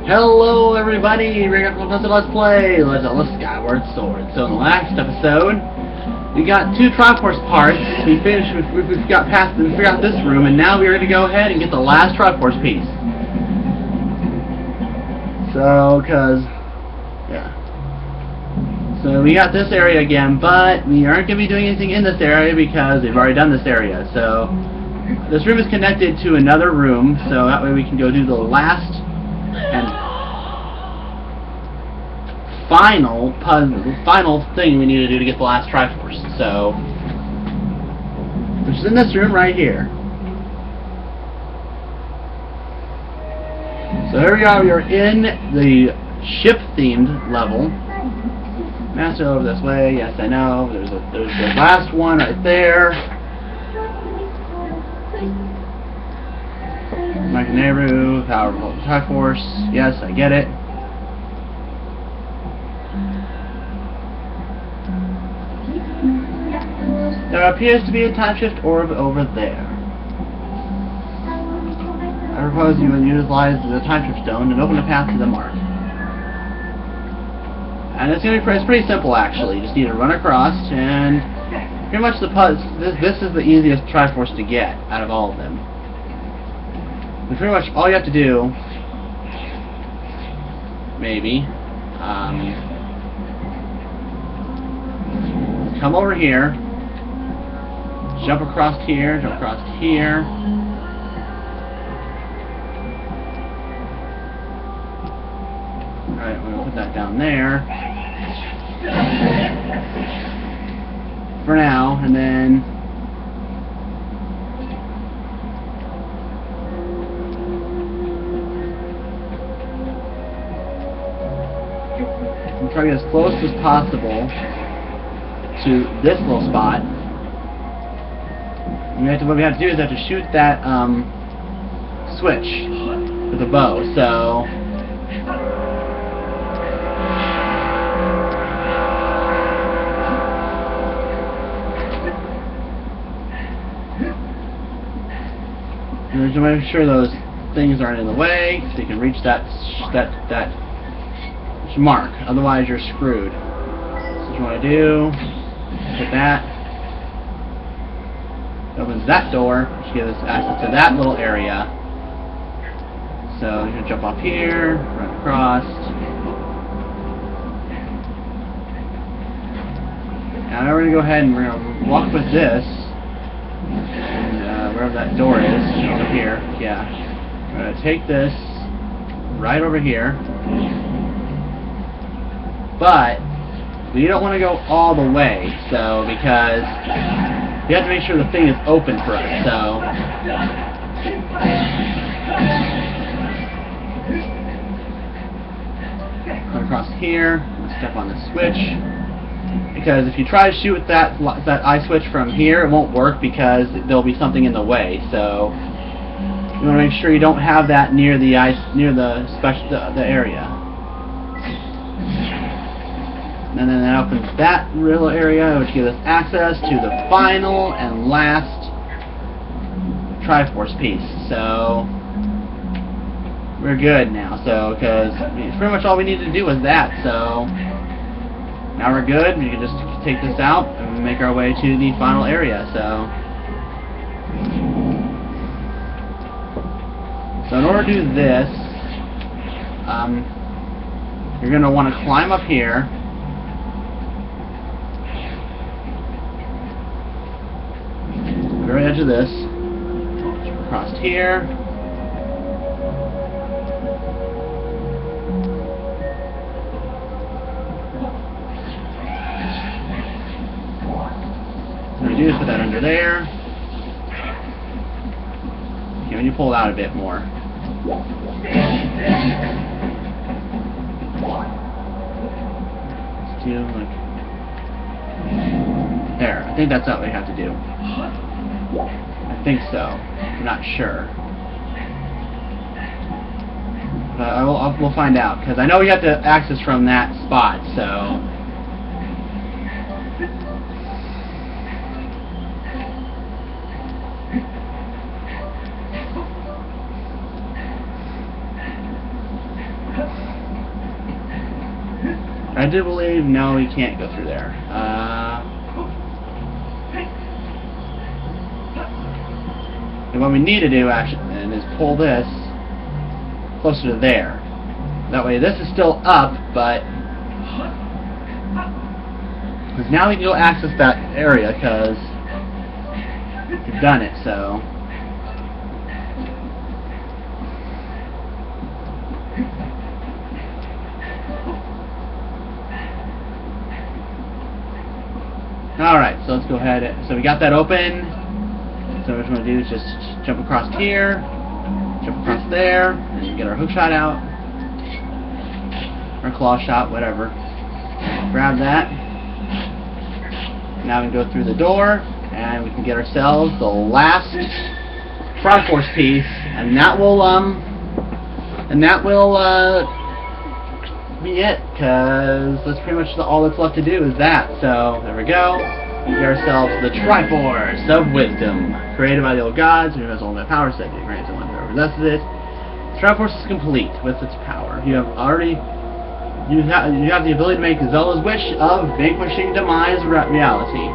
Hello everybody, we're going to Let's Play Let's Skyward Sword. So in the last episode, we got two Triforce parts. We got past we figured out this room, and now we're going to go ahead and get the last Triforce piece. So, So we got this area again, but we aren't going to be doing anything in this area because we've already done this area. So, this room is connected to another room, so that way we can go do the last and final thing we need to do to get the last Triforce. So, which is in this room right here. So here we are. We are in the ship-themed level. Master over this way. Yes, I know. There's the last one right there. Magneru, powerful Triforce. Yes, I get it. There appears to be a time shift orb over there. I propose you utilize the time shift stone and open a path to the mark. And it's going to be pretty simple, actually. You just need to run across, and pretty much this is the easiest Triforce to get out of all of them. And pretty much all you have to do, maybe, come over here, jump across here, jump across here. Alright, we're going to put that down there for now, and then try to get as close as possible to this little spot. And what we have to do is have to shoot that switch with a bow. So you have to make sure those things aren't in the way, so you can reach that mark. Otherwise, you're screwed. So what you want to do, hit that. It opens that door, which gives us access to that little area. So you can jump off here, run across. Now we're going to go ahead and we're going to walk with this. And wherever that door is, over here, yeah. We're going to take this right over here. But we don't want to go all the way, so because we have to make sure the thing is open for us. So come across here, step on the switch. Because if you try to shoot that eye switch from here, it won't work because there'll be something in the way. So you want to make sure you don't have that near the the area. And then that opens that little area, which gives us access to the final and last Triforce piece. So we're good now. So because pretty much all we needed to do was that. So now we're good. We can just take this out and make our way to the final area. So in order to do this, you're going to want to climb up here. The very edge of this, across here, so what you do is put that under there. Okay, when you pull it out a bit more. Let's do like there. I think that's what we have to do. I think so. I'm not sure. But we'll find out, because I know we have to access from that spot, so I do believe, no, we can't go through there. And what we need to do, actually, is pull this closer to there. That way this is still up, but... Because now we can go access that area, because we've done it, so... Alright, so let's go ahead. So we got that open. So what we're going to do is just jump across here, jump across there, and get our hook shot out. Or claw shot, whatever. Grab that. Now we can go through the door, and we can get ourselves the last Triforce piece, and that will be it, because that's pretty much all that's left to do is that. So there we go. We get ourselves the Triforce of Wisdom, created by the old gods, who has ultimate power set to grant to one who possesses it. Triforce is complete with its power. You have the ability to make Zelda's wish of vanquishing demise reality.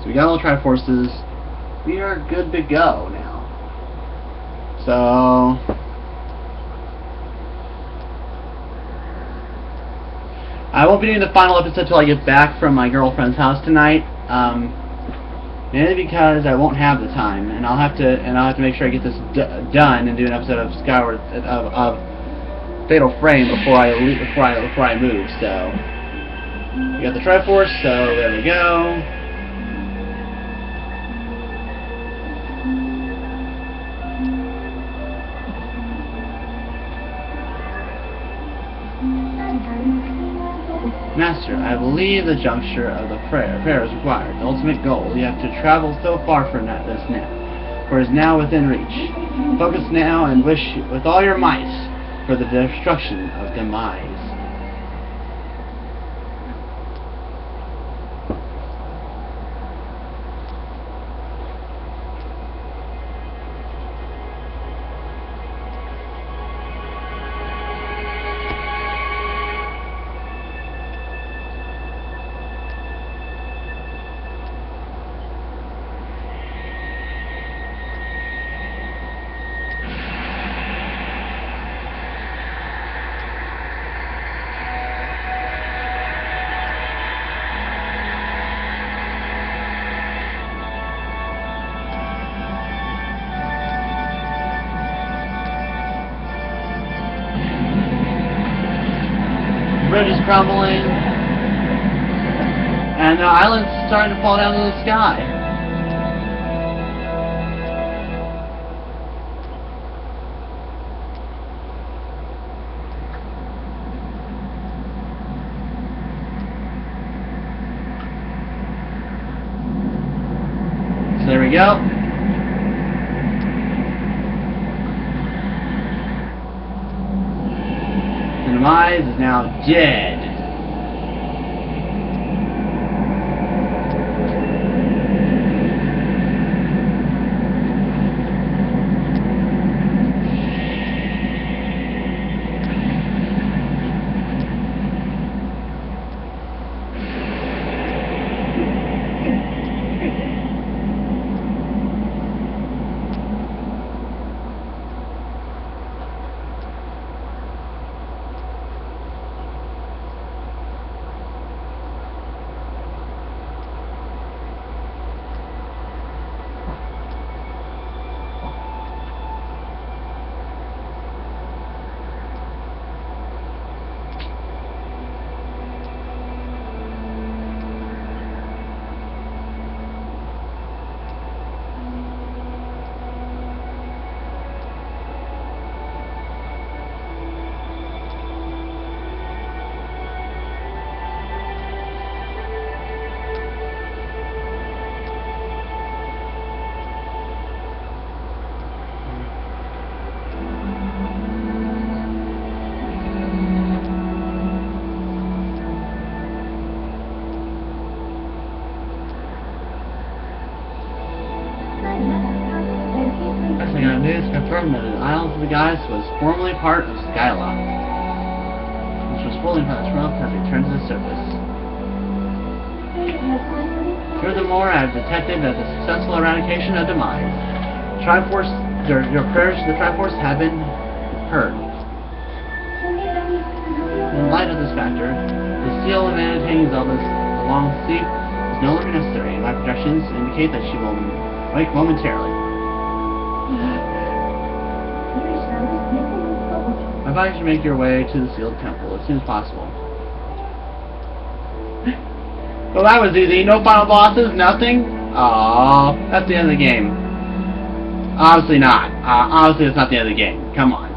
So we got all the Triforces. We are good to go now. So I won't be doing the final episode until I get back from my girlfriend's house tonight. Mainly because I won't have the time, and I'll have to make sure I get this done and do an episode of Skyward of Fatal Frame before I move. So we got the Triforce. So there we go. Master, I believe the juncture of the prayer is required. The ultimate goal. You have to travel so far for this now, for it is now within reach. Focus now and wish with all your might for the destruction of demise. Bridge is crumbling, and the island's starting to fall down to the sky. So there we go. Demise is now dead. As I got news confirmed that the Isles of the Guys was formerly part of Skyward, which was fully rope has returned to the surface. Furthermore, I have detected that the successful eradication of demise. Triforce, your prayers to the Triforce have been heard. In light of this factor, the seal of maintaining Zelda's long sleep is no longer necessary, and my projections indicate that she will wake momentarily. I advise you make your way to the sealed temple as soon as possible. Well, that was easy. No final bosses, nothing? Aww, that's the end of the game. Obviously not. Obviously it's not the end of the game. Come on.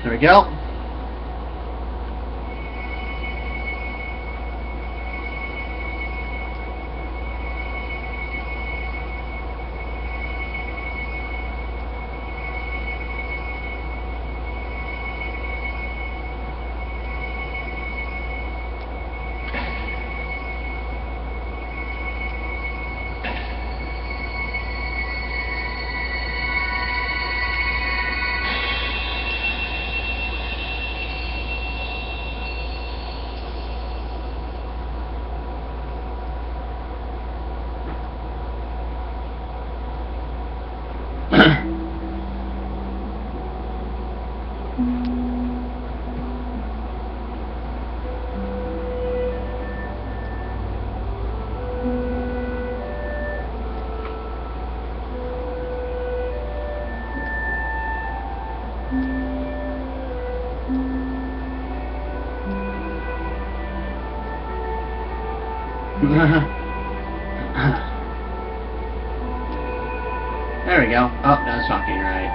There we go. There we go. Oh, that's shocking, right?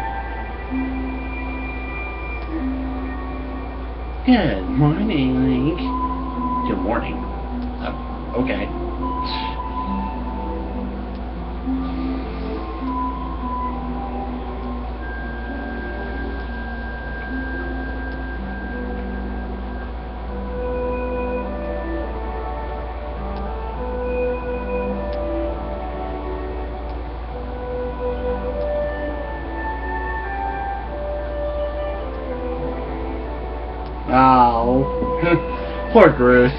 Good morning, Link. Good morning. Oh, okay. Oh, poor Bruce.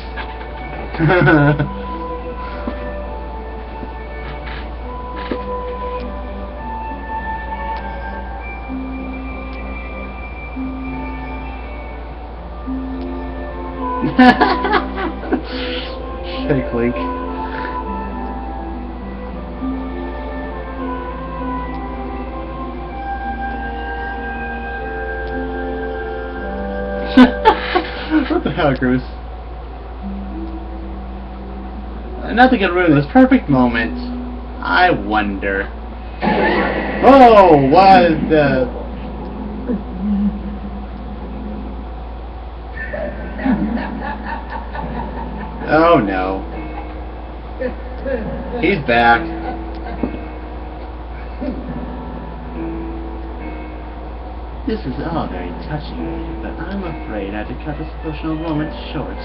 Fake Link. What the hell, Bruce? Nothing can ruin this perfect moment. I wonder. Oh, what the... Oh no. He's back. This is all very touching, but I'm afraid I had to cut this emotional moment short.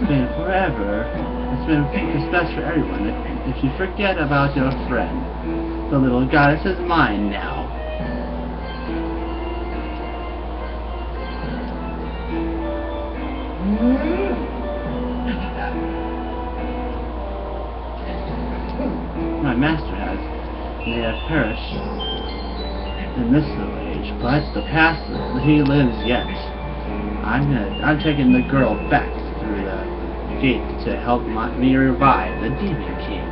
It's been forever. It's best for everyone if you forget about your friend. The little goddess is mine now. My master has, may have perished. in this age, but the past, he lives yet. I'm taking the girl back through the gate to help me revive the Demon King.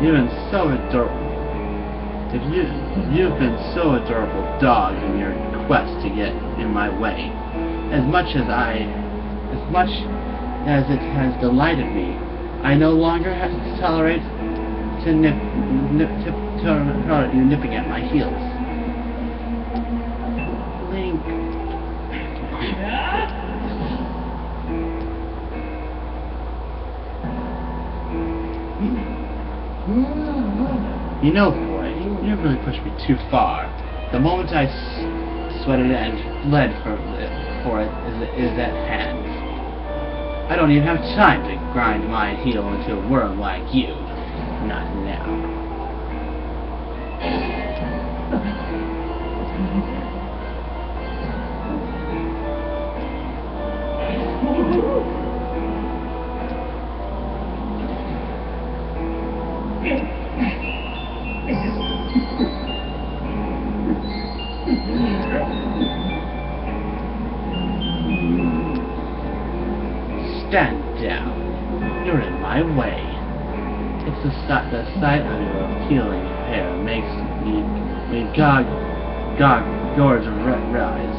You've been so adorable. You've been so adorable, dog, in your quest to get in my way. As much as it has delighted me, I no longer have to tolerate you nipping at my heels. Link. You know, boy, you really pushed me too far. The moment I sweated and bled for it is at hand. I don't even have time to grind my heel into a worm like you. Not now. Stand down. You're in my way. It's the sight of your appealing hair makes me gorge rise.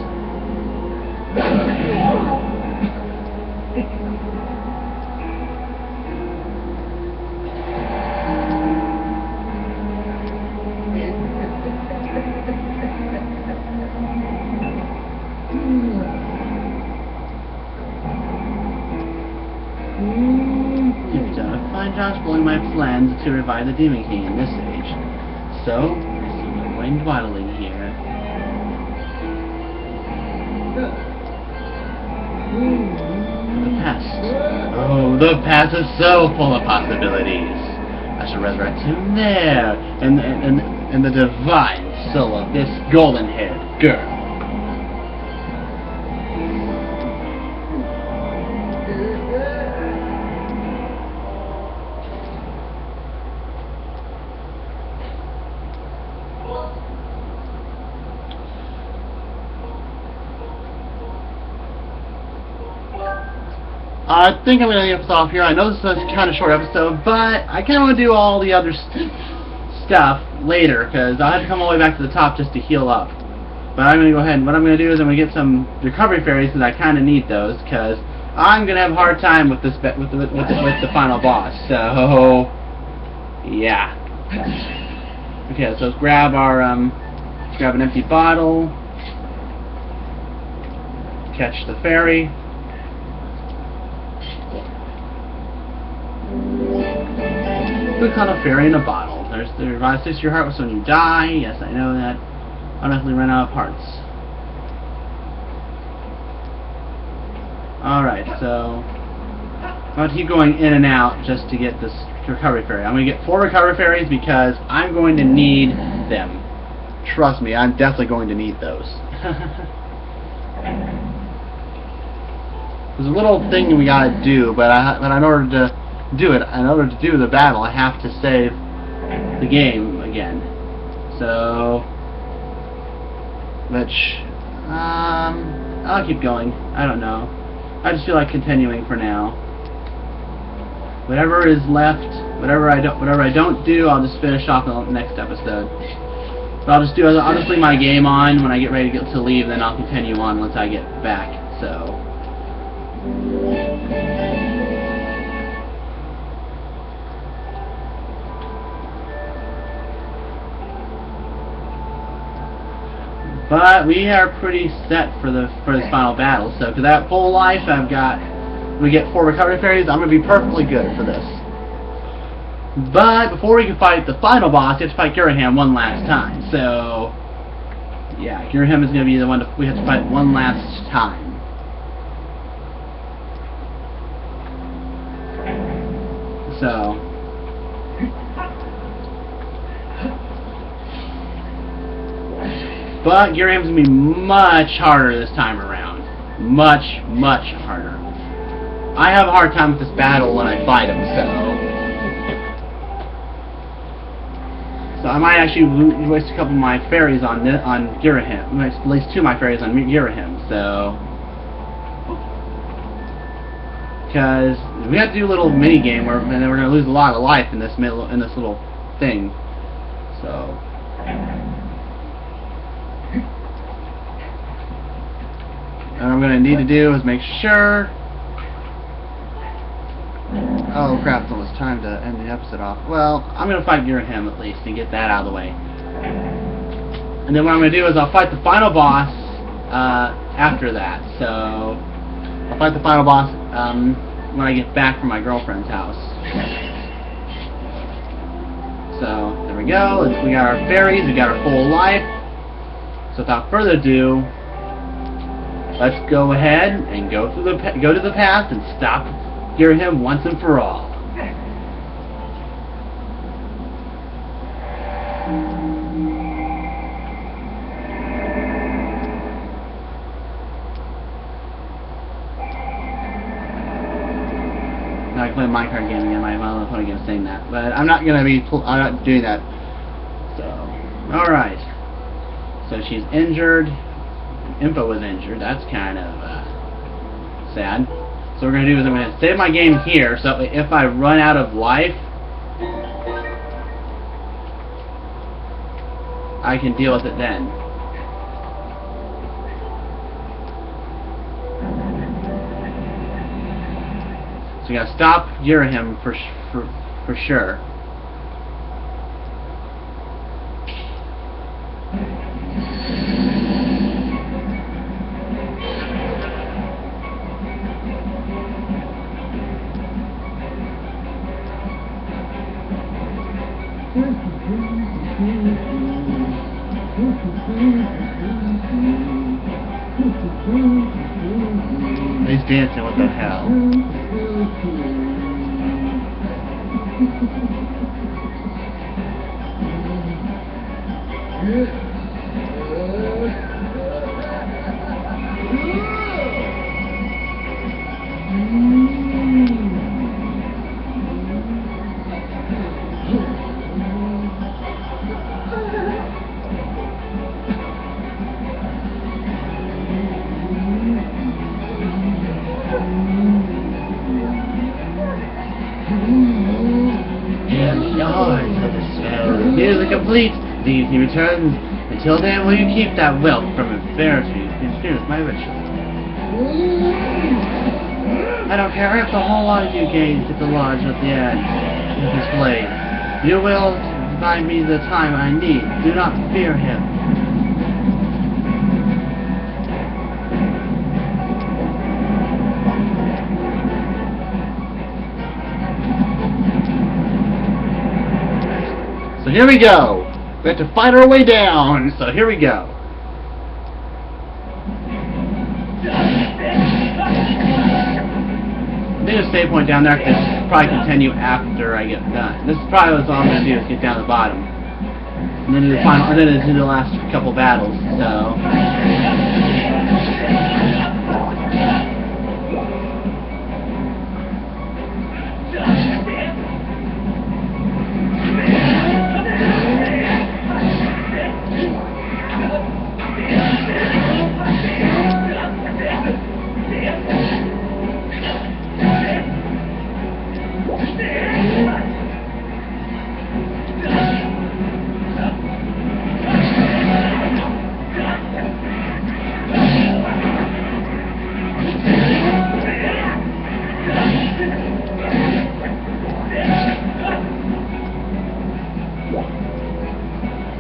You've done a fine job spoiling my plans to revive the Demon King in this age. So, I see no point dawdling here. The past. Oh, the past is so full of possibilities. I shall resurrect him there, and the divine soul of this golden-haired girl. I think I'm going to end this off here. I know this is a kind of short episode, but I kind of want to do all the other stuff later, because I'll have to come all the way back to the top just to heal up. But I'm going to go ahead, and what I'm going to do is I'm going to get some recovery fairies, because I kind of need those, because I'm going to have a hard time with this with the final boss. So, yeah. Okay, so let's grab our grab an empty bottle, catch the fairy. We call a fairy in a bottle. There's the revive 6 your heart when you die. Yes, I know that. Automatically run out of hearts. Alright, so I'm going to keep going in and out just to get this recovery fairy. I'm going to get 4 recovery fairies because I'm going to need them. Trust me, I'm definitely going to need those. There's a little thing we gotta do, but in order to do it, in order to do the battle, I have to save the game again. So, which I'll keep going. I don't know. I just feel like continuing for now. Whatever is left, whatever I don't do, I'll just finish off in the next episode. But I'll just leave my game on when I get ready to leave, then I'll continue on once I get back. So. But we are pretty set for this final battle. So, to that full life, we get 4 recovery fairies. I'm going to be perfectly good for this. But before we can fight the final boss, we have to fight Girahim one last time. So, yeah, Girahim is going to be the one we have to fight one last time. So, but Girahim's going to be much harder this time around. Much, much harder. I have a hard time with this battle when I fight him, so I might actually waste a couple of my fairies on Girahim. At least 2 of my fairies on Girahim. So, because we have to do a little mini game where, and then we're going to lose a lot of life in this little thing. So. And what I'm going to need to do is make sure... Oh crap, it's almost time to end the episode off. Well, I'm going to fight Girahim at least and get that out of the way. And then what I'm going to do is I'll fight the final boss after that. So, I'll fight the final boss when I get back from my girlfriend's house. So, there we go. We got our fairies, we got our full life. So without further ado, let's go ahead and go to the path and stop Girahim once and for all. Now I can play a Minecraft game again. My phone again saying that, but I'm not gonna be. I'm not doing that. So, all right. So she's injured. Impa was injured. That's kind of sad. So what we're going to do is I'm going to save my game here, so if I run out of life, I can deal with it then. So we got to stop Girahim for sure. He's dancing, what the hell? Music complete. The evening returns. Until then, will you keep that wealth from embarrassing my ritual? I don't care if the whole lot of you gaze at the lodge at the end of this blade. You will provide me the time I need. Do not fear him. So here we go. We have to fight our way down. So here we go. There's a save point down there. I can probably continue after I get done. This is probably what all I'm going to do is get down to the bottom, and then do the final, and then do the last couple battles. So.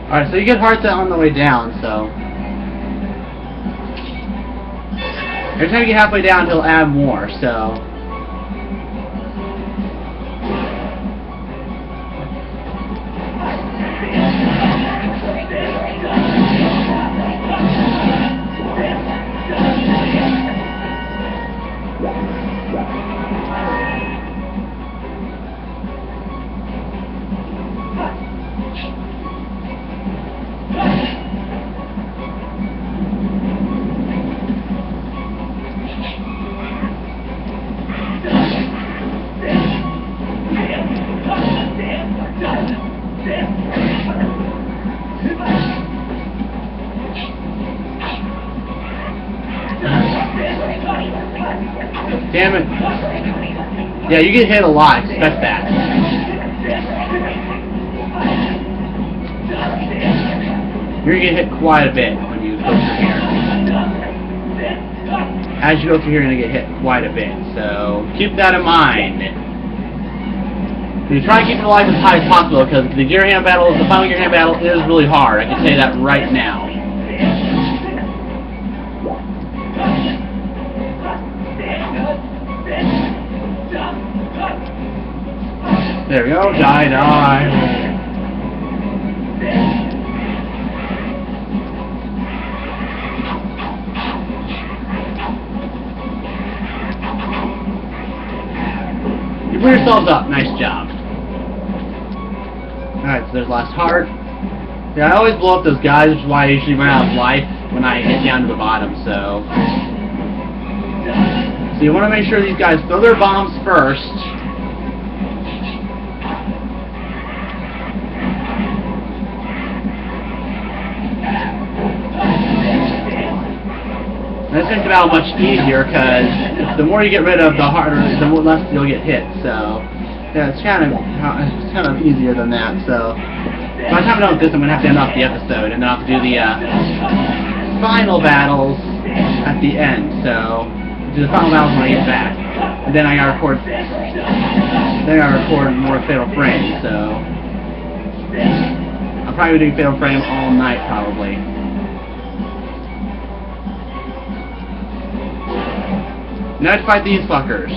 Alright, so you get hearts on the way down, so... Every time you get halfway down, he'll add more, so... Damn it. Yeah, you get hit a lot. Expect that. You're going to get hit quite a bit when you go through here. As you go through here, you're going to get hit quite a bit. So, keep that in mind. You try to keep your life as high as possible, because the gear hand battle, the final gear hand battle is really hard. I can tell you that right now. There we go. Die. You blew yourselves up. Nice job. Alright, so there's last heart. Yeah, I always blow up those guys, which is why I usually run out of life when I get down to the bottom, so you want to make sure these guys throw their bombs first. And this makes the battle much easier, because the more you get rid of, the harder, the less you'll get hit, so yeah, it's kind of easier than that. So by the time I'm done with this, I'm going to have to end off the episode, and then I'll have to do the final battles at the end. So do the final battles when I get back, and then I gotta record. More Fatal Frame. So I'll probably be doing Fatal Frame all night, probably. Now to fight these fuckers.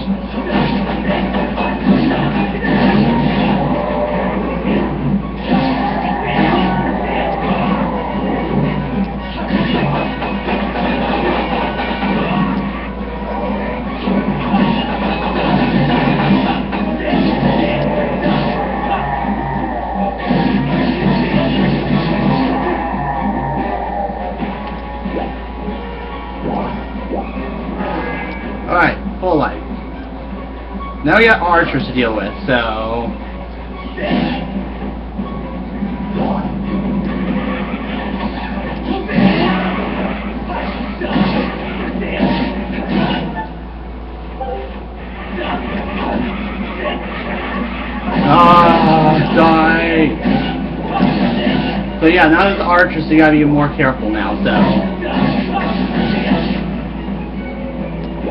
Alright, full life. Now we got archers to deal with, so die! So yeah, now there's archers, so you gotta be more careful now, so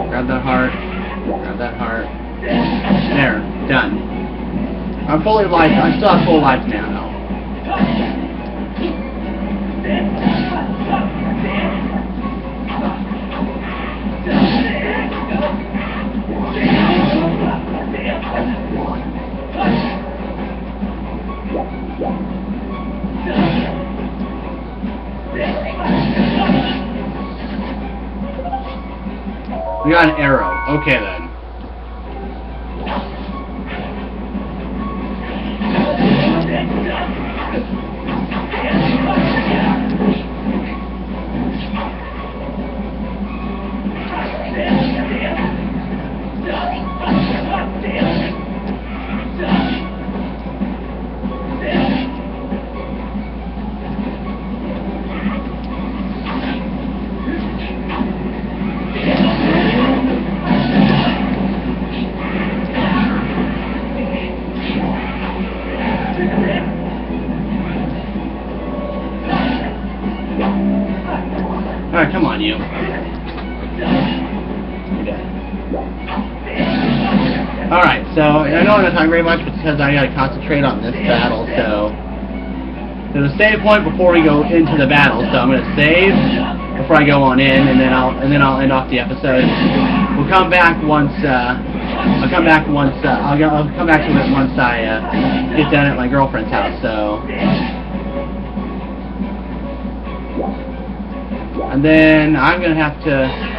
grab that heart. Grab that heart. There. Done. I'm fully life. I still have full life now, though. We got an arrow. Okay then. Alright, come on, you. You're dead. Alright, so I know I'm not talking very much because I gotta concentrate on this battle, so there's a save point before we go into the battle, so I'm gonna save before I go on in, and then I'll end off the episode. We'll come back once I'll come back to it once I get down at my girlfriend's house, so. And then I'm going to have to...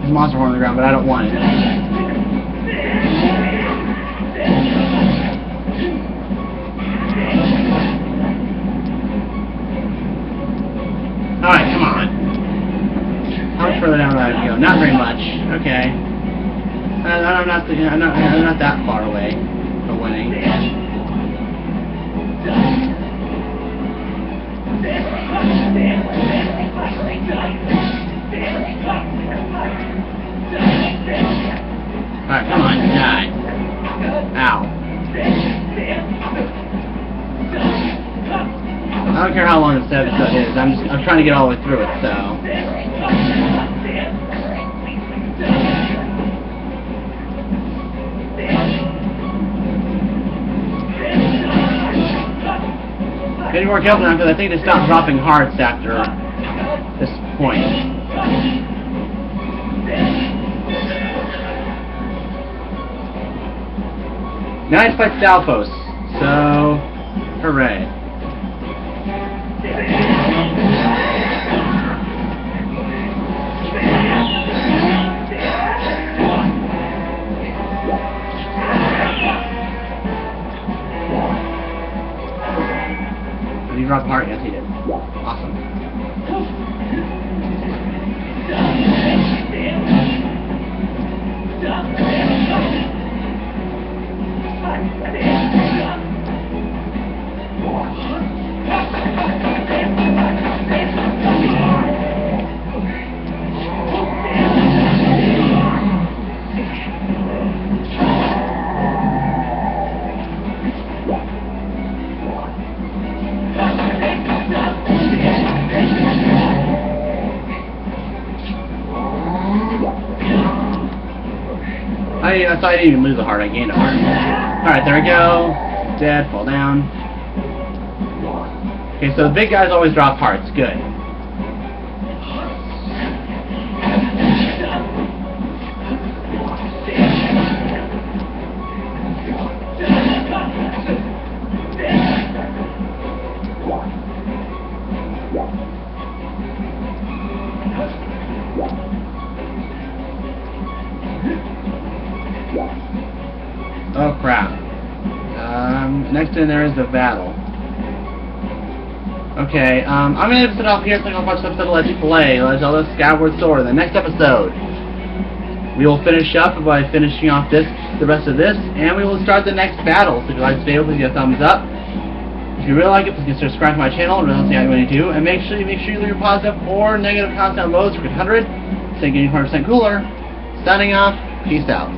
There's a monster horn on the ground, but I don't want it. Alright, come on. How much further down do I have to go? Not very much. Okay. I'm not that far away from winning. Alright, come on, die. Ow. I don't care how long this episode is. I'm trying to get all the way through it, so. Getting more careful now because I think they stopped dropping hearts after this point. Nice by Tloz. So, hooray. Did he drop a heart? Yes, he did. Awesome. I thought I didn't even lose a heart, I gained a heart. Alright, there we go. Dead, fall down. Okay, so the big guys always drop hearts. Good. Oh crap. Next in there is the battle. Okay, I'm going to end it off here. So I'm going to watch the episode of Let's Play Zelda Skyward Sword. In the next episode, we will finish up by finishing off the rest of this, and we will start the next battle. So if you like this video, please give a thumbs up. If you really like it, please consider subscribing to my channel. It really helps me out when you do. And make sure you leave your positive or negative comments down below so we get 100. Stay getting 100% cooler. Signing off. Peace out.